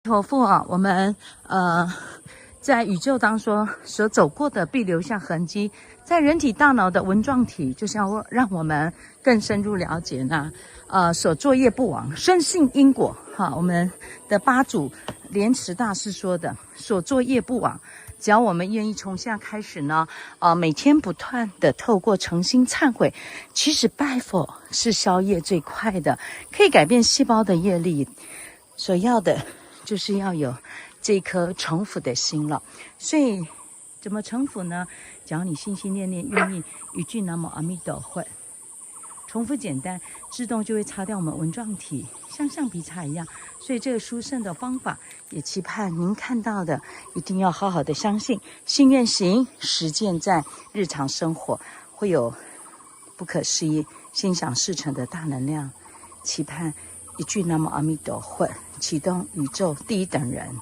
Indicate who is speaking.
Speaker 1: 托付啊，我们在宇宙当中所走过的必留下痕迹，在人体大脑的纹状体，就是要让我们更深入了解呢。所作业不亡，深信因果。哈，我们的八祖莲池大师说的，所作业不亡。只要我们愿意从现在开始呢，每天不断的透过诚心忏悔，其实拜佛是消业最快的，可以改变细胞的业力。所要的就是要有这颗诚服的心了。所以怎么诚服呢？只要你心心念念愿意一句南无阿弥陀佛，重复简单，自动就会擦掉我们纹状体，像橡皮擦一样。所以这个殊胜的方法，也期盼您看到的一定要好好的相信，信愿行，实践在日常生活，会有不可思议心想事成的大能量。期盼一句南无阿弥陀佛，启动宇宙第一等人。